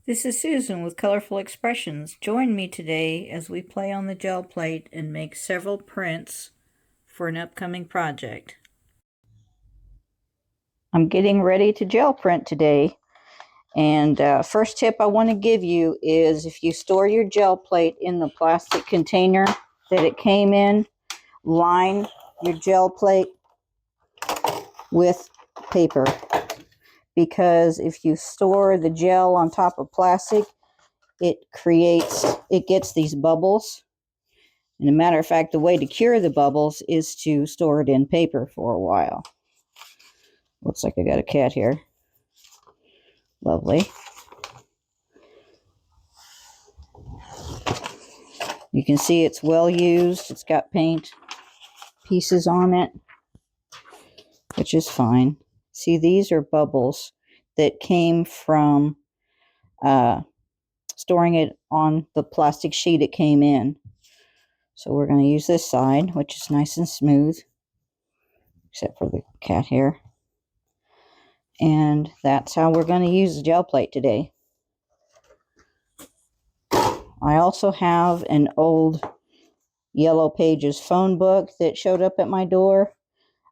This is Susan with Colorful Expressions. Join me today as we play on the gel plate and make several prints for an upcoming project. I'm getting ready to gel print today, and first tip I want to give you is if you store your gel plate in the plastic container that it came in, line your gel plate with paper, because if you store the gel on top of plastic, it gets these bubbles. And a matter of fact, the way to cure the bubbles is to store it in paper for a while. Looks like I got a cat here. Lovely. You can see it's well used. It's got paint pieces on it, which is fine. See, these are bubbles that came from storing it on the plastic sheet it came in. So we're going to use this side, which is nice and smooth, except for the cat here. And that's how we're going to use the gel plate today. I also have an old Yellow Pages phone book that showed up at my door.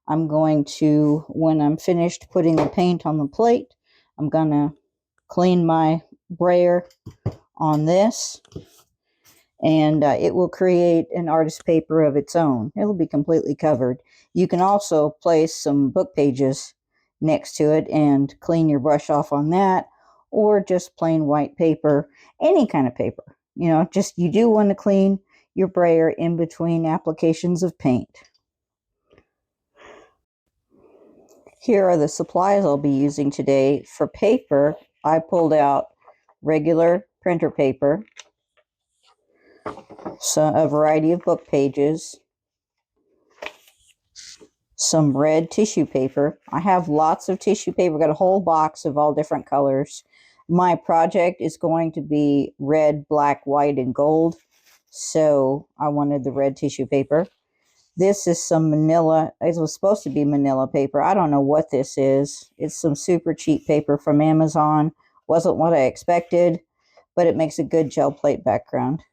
I'm going to, when I'm finished putting the paint on the plate, I'm going to clean my brayer on this, and it will create an artist paper of its own. It'll be completely covered. You can also place some book pages next to it and clean your brush off on that, or just plain white paper, any kind of paper. You know, just you do want to clean your brayer in between applications of paint. Here are the supplies I'll be using today. For paper, I pulled out regular printer paper, a variety of book pages, some red tissue paper. I have lots of tissue paper. I've got a whole box of all different colors. My project is going to be red, black, white, and gold, so I wanted the red tissue paper. This is some manila. It was supposed to be manila paper. I don't know what this is. It's some super cheap paper from Amazon. Wasn't what I expected, but it makes a good gel plate background.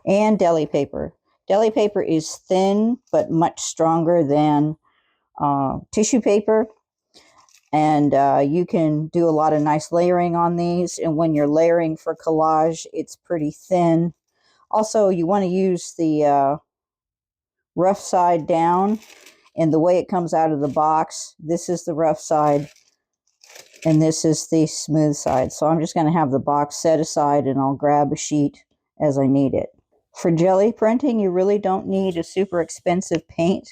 And deli paper. Deli paper is thin, but much stronger than tissue paper. And you can do a lot of nice layering on these. And when you're layering for collage, it's pretty thin. Also, you want to use the rough side down, and the way it comes out of the box, this is the rough side and this is the smooth side. So I'm just going to have the box set aside, and I'll grab a sheet as I need it. For jelly printing, you really don't need a super expensive paint.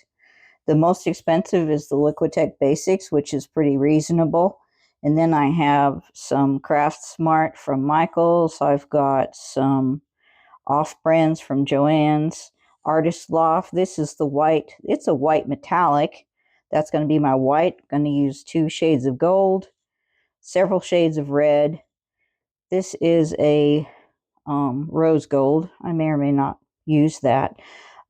The most expensive is the Liquitex Basics, which is pretty reasonable. And then I have some Craft Smart from Michaels. I've got some off-brands from Joann's. Artist Loft. This is the white. It's a white metallic. That's going to be my white. I'm going to use 2 shades of gold, several shades of red. This is a rose gold. I may or may not use that.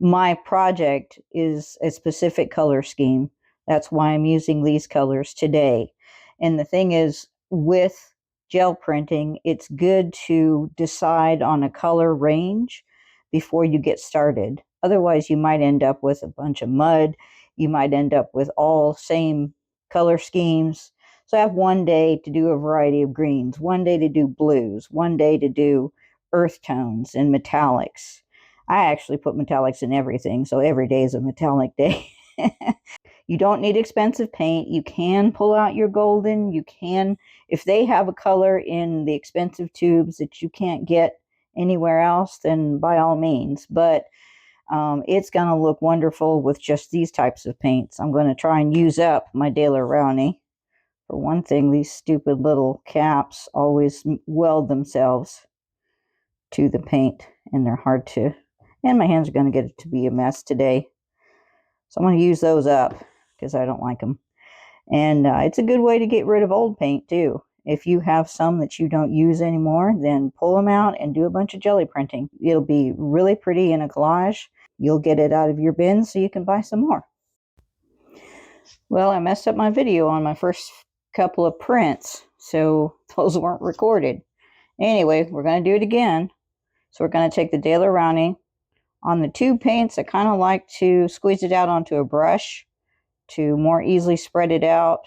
My project is a specific color scheme. That's why I'm using these colors today. And the thing is, with gel printing, it's good to decide on a color range before you get started. Otherwise, you might end up with a bunch of mud. You might end up with all same color schemes. So I have one day to do a variety of greens, one day to do blues, one day to do earth tones and metallics. I actually put metallics in everything, so every day is a metallic day. You don't need expensive paint. You can pull out your golden. You can, if they have a color in the expensive tubes that you can't get anywhere else, then by all means. But it's going to look wonderful with just these types of paints. I'm going to try and use up my Daler Rowney. For one thing, these stupid little caps always weld themselves to the paint, and they're hard to, and my hands are going to get it to be a mess today. So I'm going to use those up because I don't like them. And it's a good way to get rid of old paint too. If you have some that you don't use anymore, then pull them out and do a bunch of jelly printing. It'll be really pretty in a collage. You'll get it out of your bin so you can buy some more. Well, I messed up my video on my first couple of prints, so those weren't recorded. Anyway, we're going to do it again. So we're going to take the Daler Rowney. On the tube paints, I kind of like to squeeze it out onto a brush to more easily spread it out.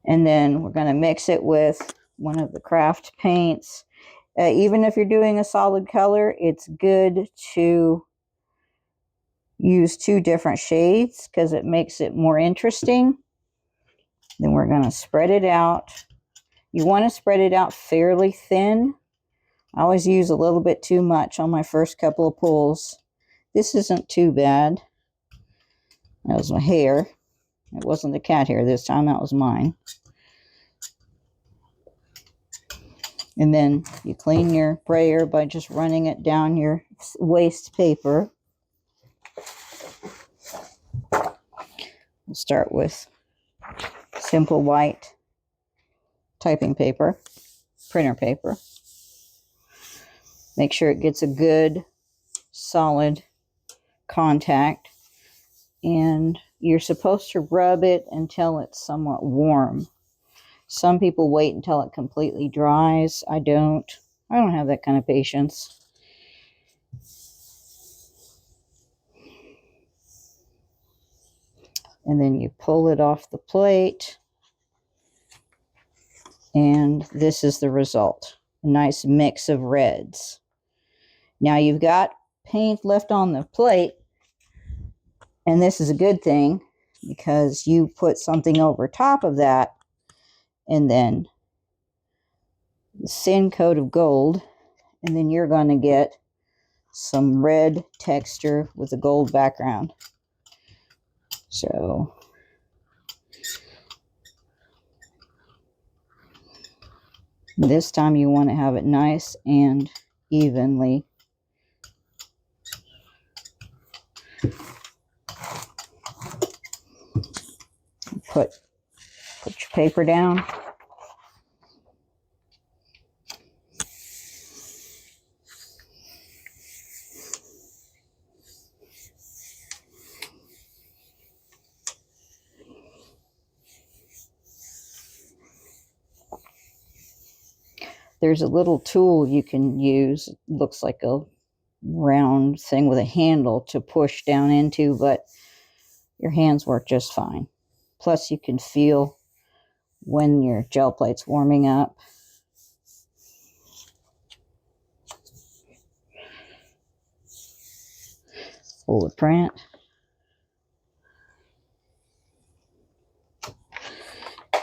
And then we're going to mix it with one of the craft paints. Even if you're doing a solid color, it's good to use 2 different shades because it makes it more interesting. Then we're going to spread it out. You want to spread it out fairly thin. I always use a little bit too much on my first couple of pulls. This isn't too bad. That was my hair. It wasn't the cat hair this time, that was mine. And then you clean your brayer by just running it down your waste paper. We'll start with simple white typing paper, printer paper. Make sure it gets a good solid contact, and you're supposed to rub it until it's somewhat warm. Some people wait until it completely dries. I don't have that kind of patience. And then you pull it off the plate, and this is the result. A nice mix of reds. Now you've got paint left on the plate, and this is a good thing because you put something over top of that, and then the thin coat of gold, and then you're going to get some red texture with a gold background. So this time you want to have it nice and evenly. Put your paper down. There's a little tool you can use. It looks like a round thing with a handle to push down into, but your hands work just fine. Plus, you can feel when your gel plate's warming up. Pull the print.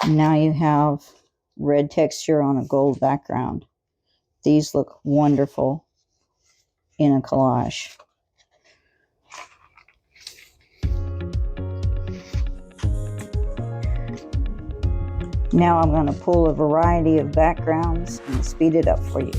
Now you have red texture on a gold background. These look wonderful in a collage. Now I'm going to pull a variety of backgrounds and speed it up for you.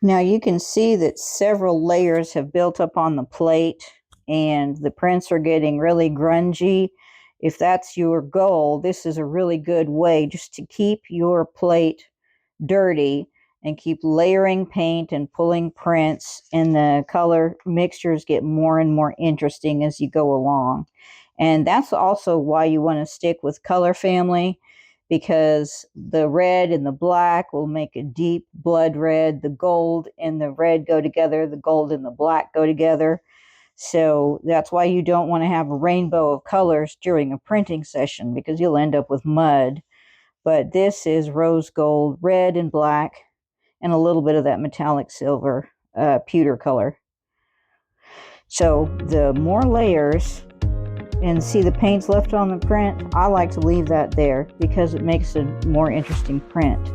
Now you can see that several layers have built up on the plate and the prints are getting really grungy. If that's your goal, this is a really good way just to keep your plate dirty and keep layering paint and pulling prints, and the color mixtures get more and more interesting as you go along. And that's also why you want to stick with color family, because the red and the black will make a deep blood red. The gold and the red go together. The gold and the black go together. So that's why you don't want to have a rainbow of colors during a printing session, because you'll end up with mud. But this is rose gold, red and black, and a little bit of that metallic silver, pewter color. So the more layers, and see the paint's left on the print, I like to leave that there because it makes a more interesting print.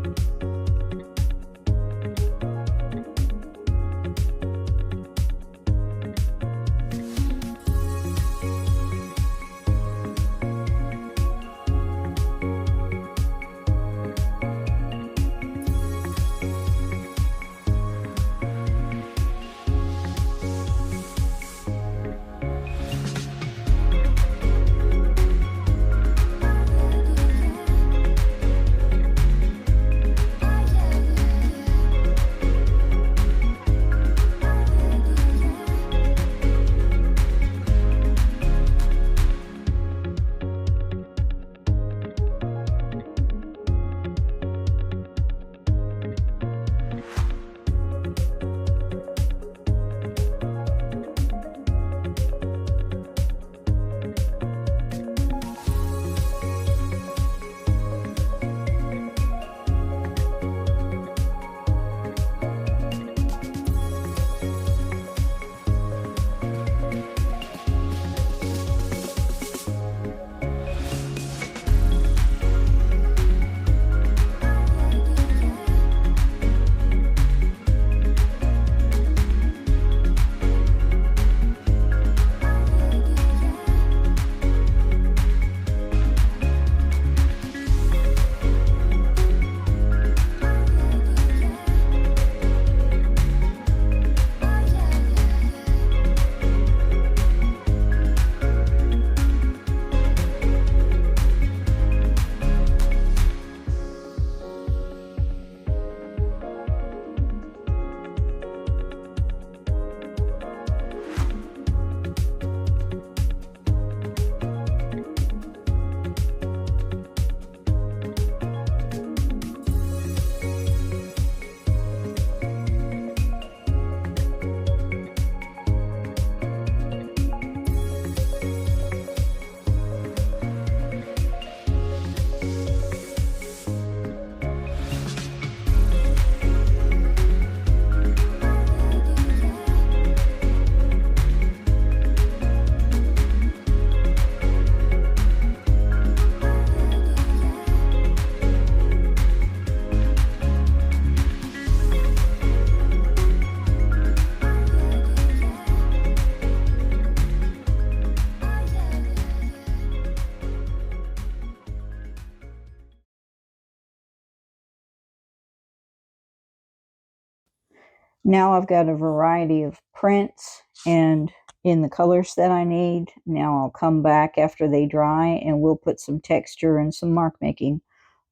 Now I've got a variety of prints and in the colors that I need. Now I'll come back after they dry and we'll put some texture and some mark making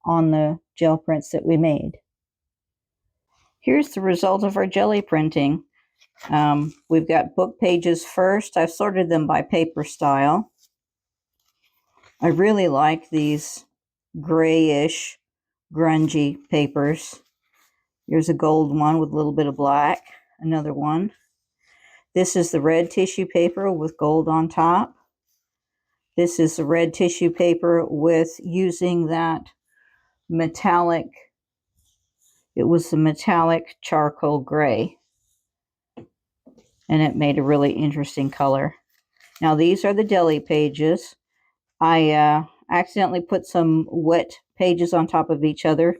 on the gel prints that we made. Here's the result of our jelly printing. We've got book pages first. I've sorted them by paper style. I really like these grayish, grungy papers. Here's a gold one with a little bit of black. Another one. This is the red tissue paper with gold on top. This is the red tissue paper with using that metallic, it was the metallic charcoal gray. And it made a really interesting color. Now these are the deli pages. I accidentally put some wet pages on top of each other.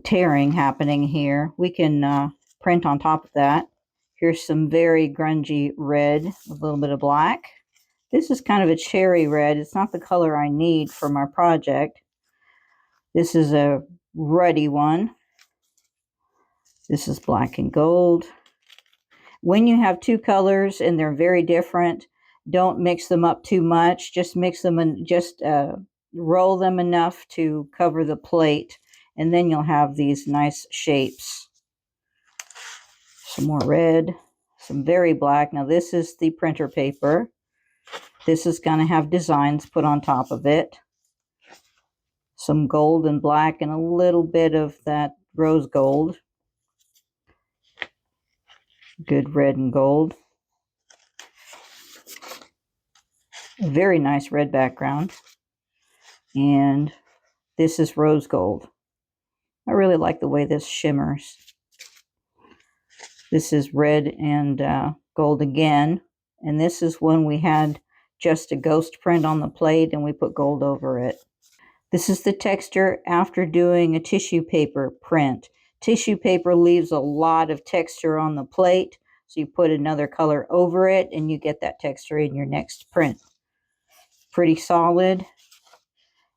Tearing happening here. We can print on top of that. Here's some very grungy red with a little bit of black. This is kind of a cherry red. It's not the color I need for my project. This is a ruddy one. This is black and gold. When you have two colors and they're very different, don't mix them up too much. Just mix them and just roll them enough to cover the plate, and then you'll have these nice shapes. Some more red, some very black. Now this is the printer paper. This is going to have designs put on top of it. Some gold and black and a little bit of that rose gold. Good red and gold. A very nice red background. And this is rose gold. I really like the way this shimmers. This is red and gold again. And this is when we had just a ghost print on the plate and we put gold over it. This is the texture after doing a tissue paper print. Tissue paper leaves a lot of texture on the plate, so you put another color over it and you get that texture in your next print. Pretty solid.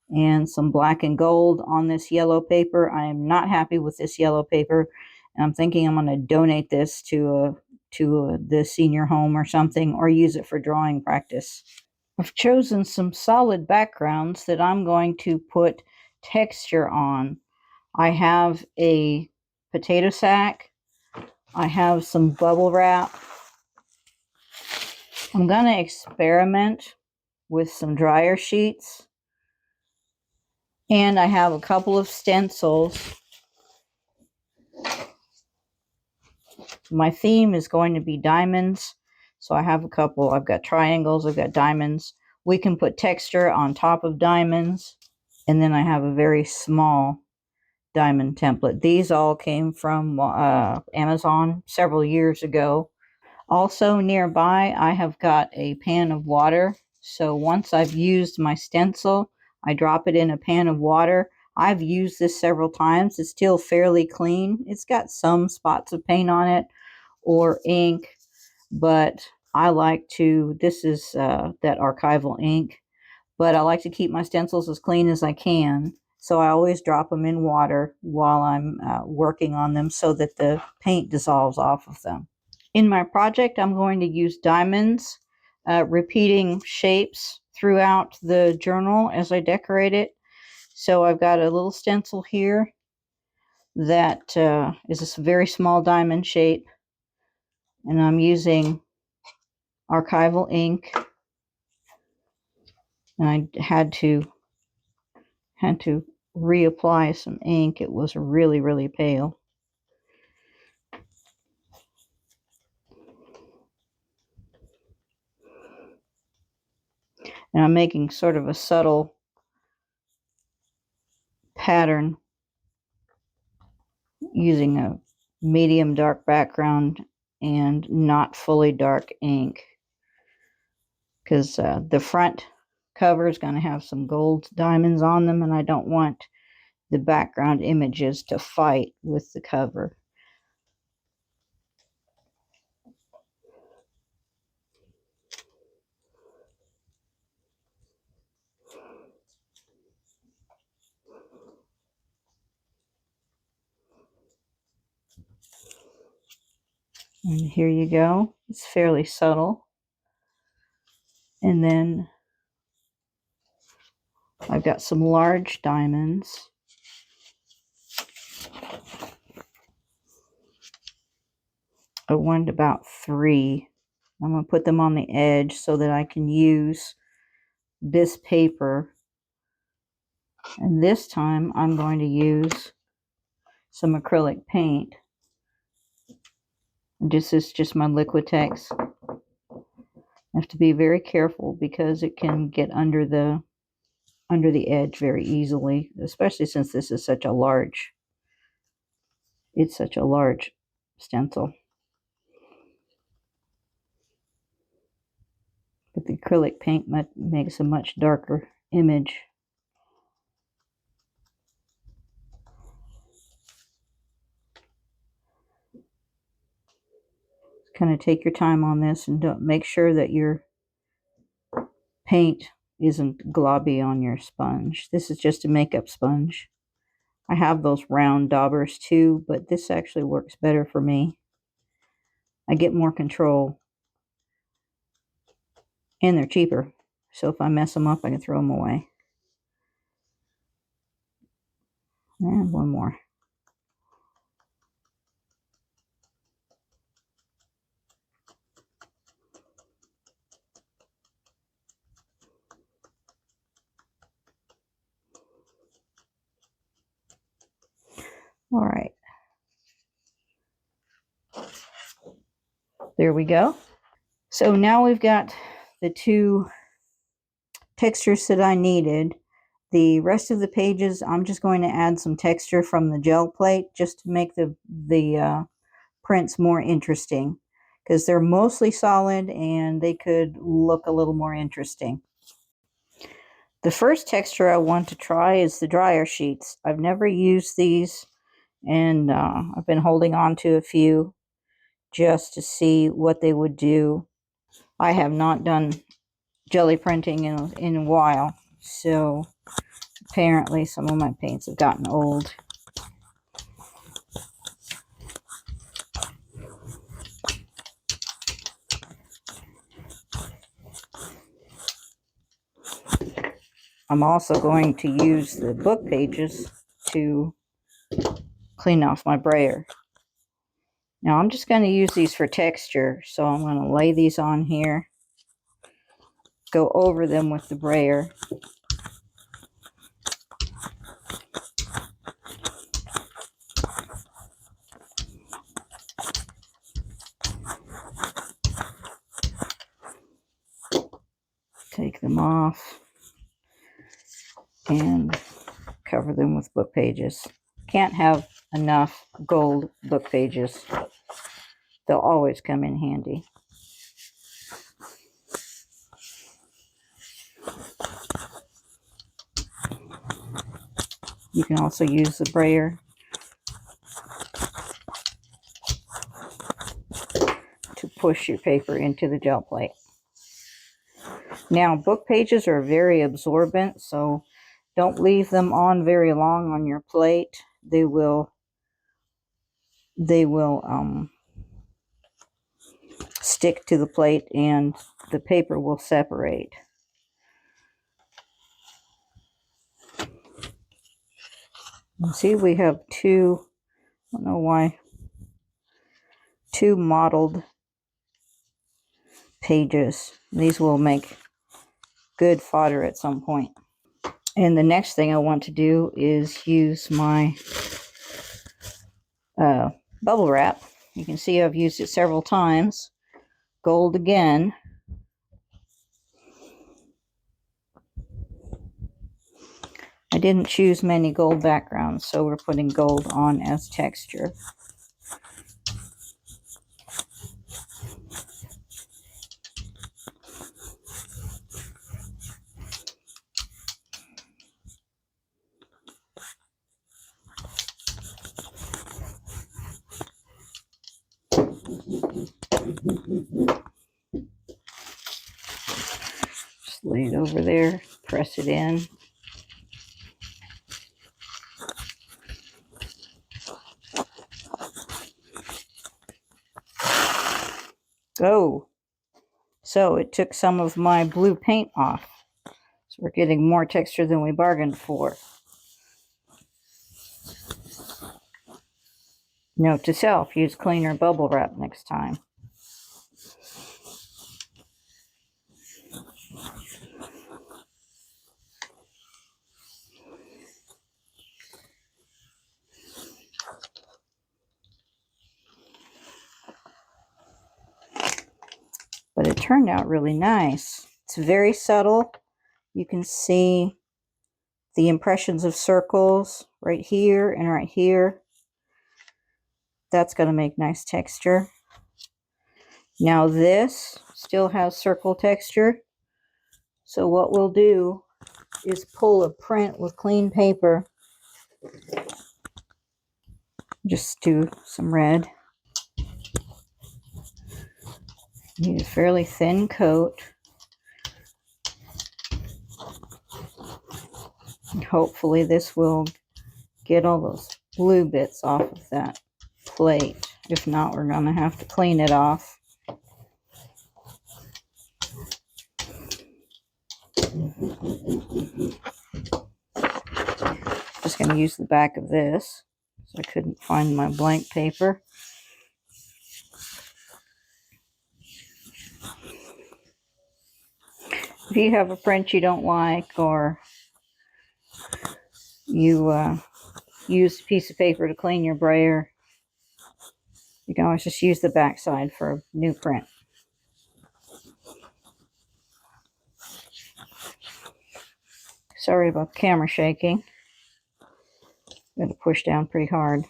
And some black and gold on this yellow paper. I am not happy with this yellow paper, and I'm thinking I'm going to donate this to the senior home or something, or use it for drawing practice. I've chosen some solid backgrounds that I'm going to put texture on. I have a potato sack. I have some bubble wrap. I'm going to experiment with some dryer sheets. And I have a couple of stencils. My theme is going to be diamonds. So I have a couple. I've got triangles. I've got diamonds. We can put texture on top of diamonds. And then I have a very small diamond template. These all came from Amazon several years ago. Also nearby, I have got a pan of water. So once I've used my stencil, I drop it in a pan of water. I've used this several times. It's still fairly clean. It's got some spots of paint on it or ink, but I like to, this is that archival ink, but I like to keep my stencils as clean as I can. So I always drop them in water while I'm working on them so that the paint dissolves off of them. In my project, I'm going to use diamonds, repeating shapes throughout the journal as I decorate it. So I've got a little stencil here that is a very small diamond shape. And I'm using archival ink. And I had to reapply some ink. It was really, really pale. And I'm making sort of a subtle pattern using a medium dark background and not fully dark ink, because the front cover is going to have some gold diamonds on them, and I don't want the background images to fight with the cover. And here you go. It's fairly subtle. And then I've got some large diamonds. I wanted about 3. I'm going to put them on the edge so that I can use this paper. And this time I'm going to use some acrylic paint. This is just my Liquitex. I have to be very careful because it can get under the edge very easily, especially since this is such a large, it's such a large stencil. But the acrylic paint makes a much darker image. Kind of take your time on this and don't make sure that your paint isn't globby on your sponge. This is just a makeup sponge. I have those round daubers too, but this actually works better for me. I get more control, and they're cheaper. So if I mess them up, I can throw them away. And one more. All right. There we go. So now we've got the two textures that I needed. The rest of the pages, I'm just going to add some texture from the gel plate just to make the prints more interesting, because they're mostly solid and they could look a little more interesting. The first texture I want to try is the dryer sheets. I've never used these, and I've been holding on to a few just to see what they would do. I have not done jelly printing in a while, so apparently some of my paints have gotten old. I'm also going to use the book pages to clean off my brayer. Now I'm just going to use these for texture, so I'm going to lay these on here, go over them with the brayer. Take them off and cover them with book pages. Can't have enough gold book pages. They'll always come in handy. You can also use the brayer to push your paper into the gel plate. Now, book pages are very absorbent, so don't leave them on very long on your plate. They will stick to the plate and the paper will separate. See, we have two, I don't know why, two mottled pages. These will make good fodder at some point. And the next thing I want to do is use my bubble wrap. You can see I've used it several times. Gold again. I didn't choose many gold backgrounds, so we're putting gold on as texture. Just lay it over there, press it in. Oh, so it took some of my blue paint off. So we're getting more texture than we bargained for. Note to self, use cleaner bubble wrap next time. But it turned out really nice. It's very subtle. You can see the impressions of circles right here and right here. That's going to make nice texture. Now this still has circle texture. So what we'll do is pull a print with clean paper. Just do some red. Need a fairly thin coat. And hopefully this will get all those blue bits off of that plate. If not, we're going to have to clean it off. Just going to use the back of this, so I couldn't find my blank paper. If you have a print you don't like, or you use a piece of paper to clean your brayer, you can always just use the back side for a new print. Sorry about the camera shaking. Got to push down pretty hard.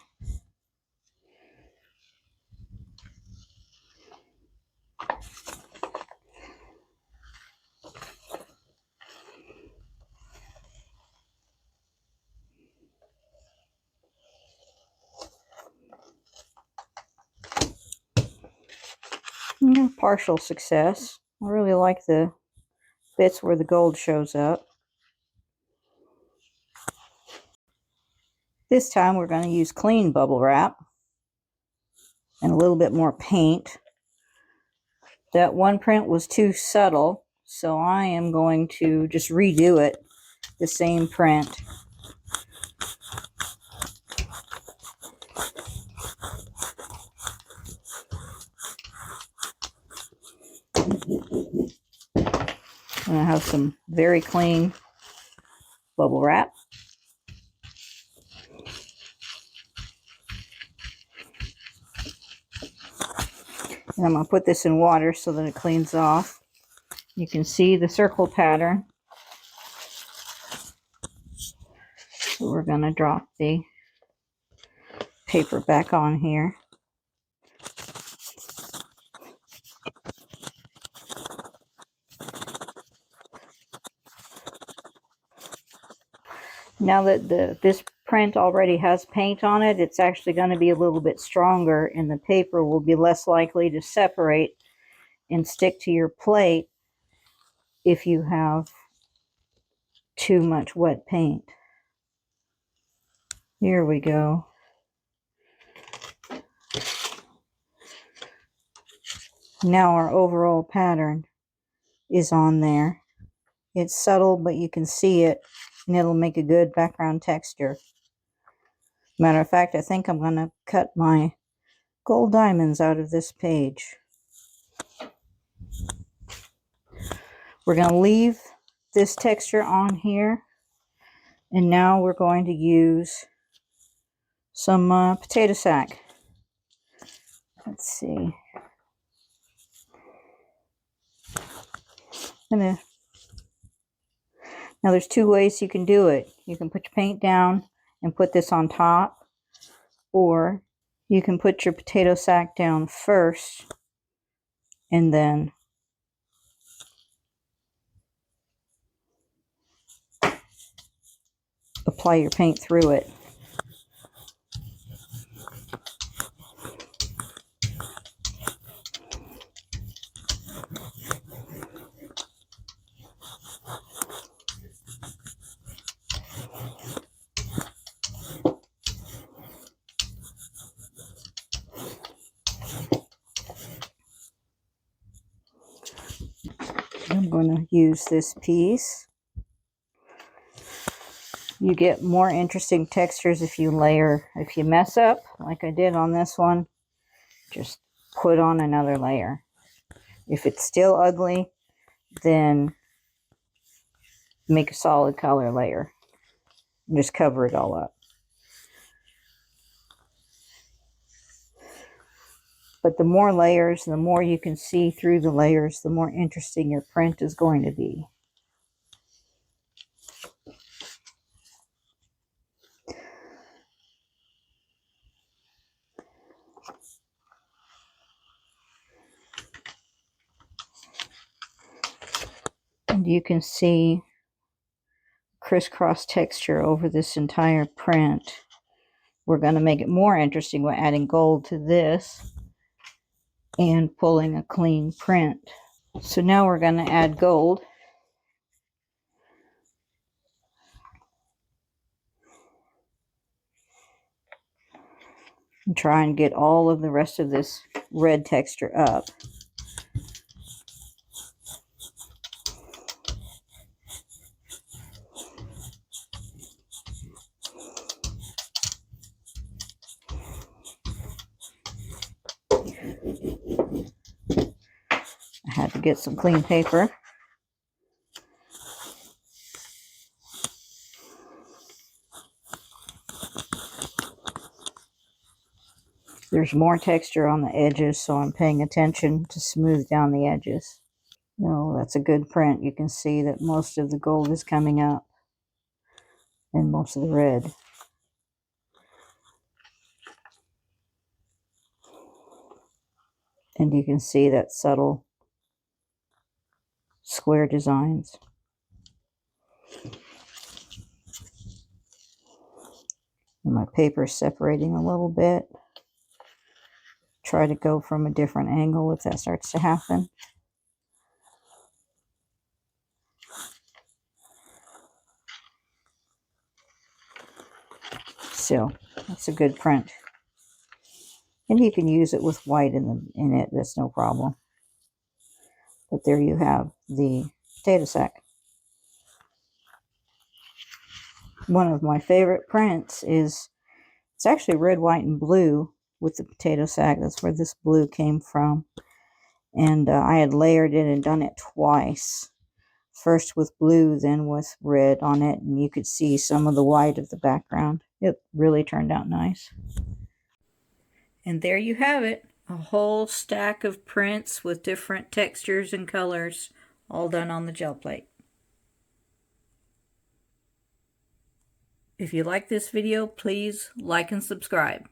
Yeah, partial success. I really like the bits where the gold shows up. This time we're going to use clean bubble wrap and a little bit more paint. That one print was too subtle, so I am going to just redo it, the same print. And I have some very clean bubble wrap. And I'm going to put this in water so that it cleans off. You can see the circle pattern. So we're going to drop the paper back on here. Now that this print already has paint on it, it's actually going to be a little bit stronger, and the paper will be less likely to separate and stick to your plate if you have too much wet paint. Here we go. Now our overall pattern is on there. It's subtle, but you can see it, and it'll make a good background texture. Matter of fact, I think I'm going to cut my gold diamonds out of this page. We're going to leave this texture on here, and now we're going to use some potato sack. Let's see. Now there's two ways you can do it. You can put your paint down and put this on top, or you can put your potato sack down first and then apply your paint through it. I'm going to use this piece. You get more interesting textures if you layer. If you mess up, like I did on this one, just put on another layer. If it's still ugly, then make a solid color layer. And just cover it all up. But the more layers, the more you can see through the layers, the more interesting your print is going to be. And you can see crisscross texture over this entire print. We're going to make it more interesting by adding gold to this and pulling a clean print. So now we're going to add gold. and try and get all of the rest of this red texture up. I had to get some clean paper. There's more texture on the edges, so I'm paying attention to smooth down the edges. No, that's a good print. You can see that most of the gold is coming up and most of the red. And you can see that subtle square designs. And my paper is separating a little bit. Try to go from a different angle if that starts to happen. So that's a good print. And you can use it with white in it, that's no problem. But there you have the potato sack. One of my favorite prints is, it's actually red, white, and blue with the potato sack. That's where this blue came from. And I had layered it and done it twice. First with blue, then with red on it. And you could see some of the white of the background. It really turned out nice. And there you have it. A whole stack of prints with different textures and colors, all done on the gel plate. If you like this video, please like and subscribe.